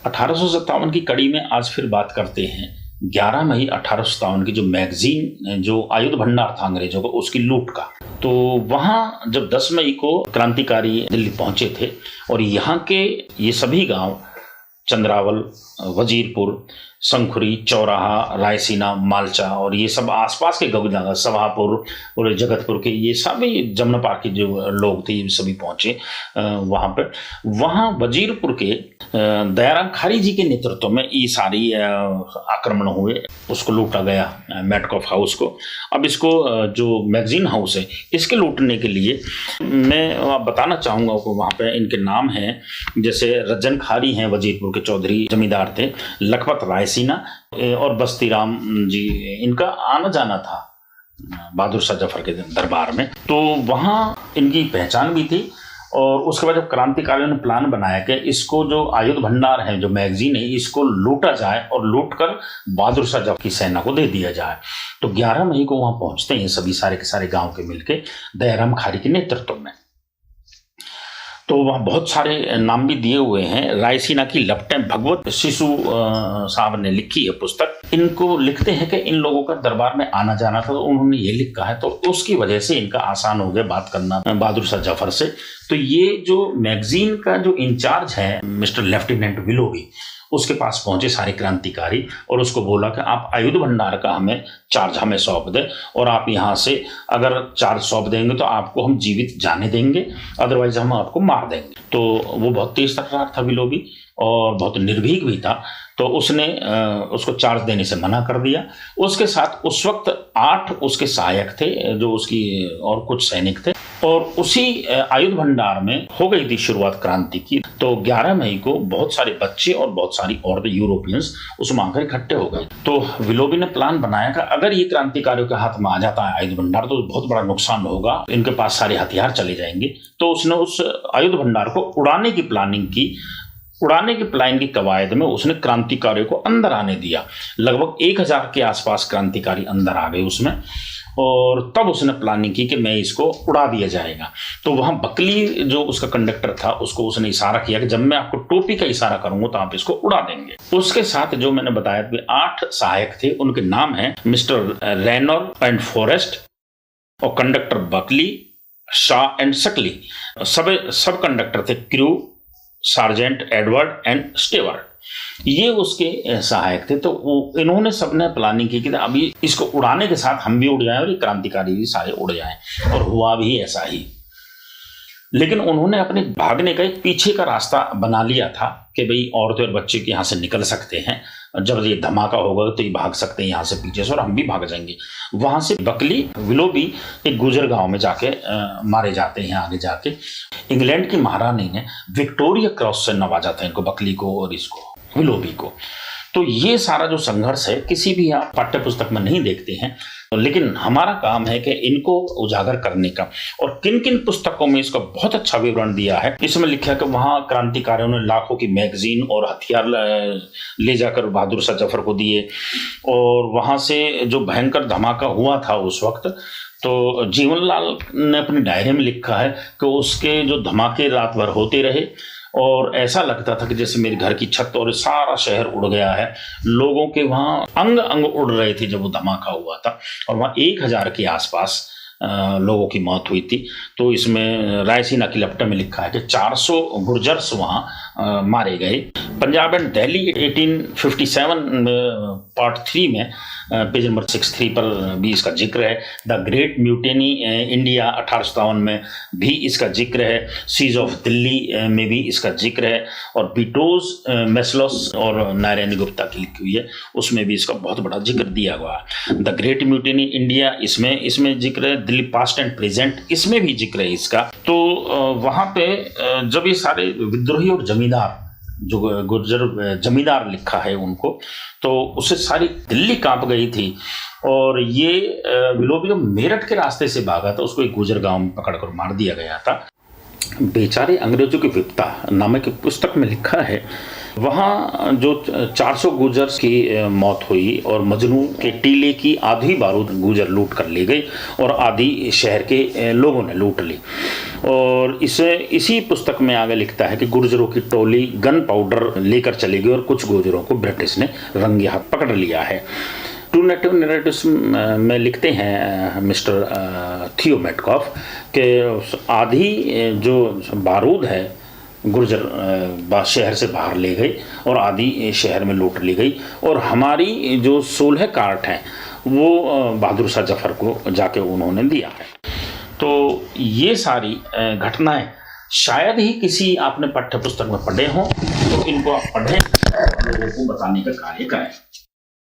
1857 की कड़ी में आज फिर बात करते हैं। 11 मई 1857 की जो मैगजीन, जो आयुध भंडार था अंग्रेजों का, उसकी लूट का। तो वहां जब 10 मई को क्रांतिकारी दिल्ली पहुंचे थे और यहाँ के ये सभी गांव, चंद्रावल, वजीरपुर, शंखुरी, चौराहा, रायसीना, मालचा और ये सब आसपास के गांव, सभापुर और जगतपुर के ये सभी जमुना पार के जो लोग थे ये सभी पहुंचे वहां पर। वहां वजीरपुर के दयाराम खारी जी के नेतृत्व में ये सारी आक्रमण हुए, उसको लूटा गया, मेटकॉफ हाउस को। अब इसको जो मैगजीन हाउस है इसके लूटने के लिए मैं बताना चाहूँगा आपको, वहाँ पे इनके नाम हैं, जैसे रज्जन खारी हैं, वजीरपुर के चौधरी जमींदार थे, लखपत रायसीना और बस्ती राम जी, इनका आना जाना था बहादुर शाह जफर के दरबार में। तो वहाँ इनकी पहचान भी थी। और उसके बाद जब क्रांतिकारियों ने प्लान बनाया कि इसको जो आयुध भंडार है, जो मैगजीन है, इसको लूटा जाए और लूटकर बहादुर शाह जफर की सेना को दे दिया जाए। तो 11 मई को वहां पहुंचते हैं सभी सारे के सारे गांव के मिलके दयाराम खारी के नेतृत्व में। तो वहाँ बहुत सारे नाम भी दिए हुए हैं। रायसीना की लपटें भगवत शिशु साहब ने लिखी है पुस्तक। इनको लिखते हैं कि इन लोगों का दरबार में आना जाना था, तो उन्होंने ये लिखा है, तो उसकी वजह से इनका आसान हो गया बात करना बहादुर शाह जफर से। तो ये जो मैगजीन का जो इंचार्ज है मिस्टर लेफ्टिनेंट विलोबी, उसके पास पहुंचे सारे क्रांतिकारी और उसको बोला कि आप आयुध भंडार का हमें चार्ज हमें सौंप दें, और आप यहाँ से अगर चार्ज सौंप देंगे तो आपको हम जीवित जाने देंगे, अदरवाइज हम आपको मार देंगे। तो वो बहुत तेज तर्रार था विलोबी और बहुत निर्भीक भी था। तो उसने उसको चार्ज देने से मना कर दिया। उसके साथ उस वक्त 8 उसके सहायक थे, जो उसकी और कुछ सैनिक थे, और उसी आयुध भंडार में हो गई थी शुरुआत क्रांति की। तो 11 मई को बहुत सारे बच्चे और बहुत सारी औरतें, यूरोपियंस, उसमें आकर इकट्ठे हो गए। तो विलोबी ने प्लान बनाया कि अगर ये क्रांतिकारियों के हाथ में आ जाता है आयुध भंडार तो बहुत बड़ा नुकसान होगा, इनके पास सारे हथियार चले जाएंगे। तो उसने उस आयुध भंडार को उड़ाने की प्लानिंग की। उड़ाने के प्लान की कवायद में उसने क्रांतिकारियों को अंदर आने दिया। लगभग 1000 के आसपास क्रांतिकारी अंदर आ गए उसमें, और तब उसने प्लानिंग की कि मैं इसको उड़ा दिया जाएगा। तो वहां बकली जो उसका कंडक्टर था, उसको उसने इशारा किया कि जब मैं आपको टोपी का इशारा करूंगा तो आप इसको उड़ा देंगे। उसके साथ जो मैंने बताया कि 8 सहायक थे, उनके नाम हैं मिस्टर रेनर एंड फॉरेस्ट, और कंडक्टर बकली, शाह एंड सकली। सब कंडक्टर थे crew, sergeant Edward and Stewart, ये उसके सहायक थे। तो इन्होंने सबने प्लानिंग की कि अभी इसको उड़ाने के साथ हम भी उड़ जाएं और ये क्रांतिकारी भी सारे उड़ जाएं, और हुआ भी ऐसा ही। लेकिन उन्होंने अपने भागने का एक पीछे का रास्ता बना लिया था कि भाई औरतें और बच्चे यहाँ से निकल सकते हैं, जब ये धमाका होगा तो ये भाग सकते हैं यहाँ से पीछे से, और हम भी भाग जाएंगे। वहां से बकली, विलोबी एक गुजर गांव में जाके मारे जाते हैं। आगे जाके इंग्लैंड की महारानी ने विक्टोरिया क्रॉस से नवाजा था इनको, बकली को और इसको विलोबी को। तो ये सारा जो संघर्ष है किसी भी आप पाठ्य पुस्तक में नहीं देखते हैं, लेकिन हमारा काम है कि इनको उजागर करने का। और किन किन पुस्तकों में इसका बहुत अच्छा विवरण दिया है। इसमें लिखा है कि वहां क्रांतिकारियों ने लाखों की मैगजीन और हथियार ले जाकर बहादुर शाह जफर को दिए, और वहां से जो भयंकर धमाका हुआ था उस वक्त, तो जीवनलाल ने अपनी डायरी में लिखा है कि उसके जो धमाके रात भर होते रहे, और ऐसा लगता था कि जैसे मेरे घर की छत और सारा शहर उड़ गया है। लोगों के वहां अंग अंग उड़ रहे थे जब वो धमाका हुआ था, और वहां 1000 के आसपास लोगों की मौत हुई थी। तो इसमें रायसीना की लपटे में लिखा है कि 400 गुर्जर्स वहां मारे गए। पंजाब एंड दिल्ली 1857 पार्ट 3 में पेज नंबर 63 पर भी इसका जिक्र है। द ग्रेट म्यूटेनी इंडिया 1857 में भी इसका जिक्र है। सीज ऑफ दिल्ली में भी इसका जिक्र है, और बीटोज, मेस्लोस और नारायण गुप्ता की लिखी हुई है, उसमें भी इसका बहुत बड़ा जिक्र दिया हुआ है। द ग्रेट म्यूटेनी इंडिया इसमें जिक्र है। दिल्ली पास्ट एंड प्रेजेंट, इसमें भी जिक्र है इसका। तो वहां पे जब ये सारे विद्रोही और जमींदार, जो गुर्जर जमींदार लिखा है उनको, तो उससे सारी दिल्ली कांप गई थी। और ये विलोबी मेरठ के रास्ते से भागा था, उसको एक गुजर गांव में पकड़कर मार दिया गया था। बेचारे अंग्रेजों की विपता नामक पुस्तक में लिखा है वहाँ जो 400 गुर्जर की मौत हुई और मजनू के टीले की आधी बारूद गुर्जर लूट कर ले गई और आधी शहर के लोगों ने लूट ली। और इसी पुस्तक में आगे लिखता है कि गुर्जरों की टोली गन पाउडर लेकर चली गई और कुछ गुर्जरों को ब्रिटिश ने रंगे हाथ पकड़ लिया है। टू नेटिव नरेटिव्स में लिखते हैं मिस्टर थियो मेटकॉफ कि आधी जो बारूद है गुर्जर शहर से बाहर ले गई और आधी शहर में लूट ली गई, और हमारी जो 16 कार्ट हैं वो बहादुर शाह जफर को जाके उन्होंने दिया है। तो ये सारी घटनाएं शायद ही किसी आपने पाठ्य पुस्तक में पढ़े हों, तो इनको आप पढ़ें और लोगों को बताने का कार्य करें।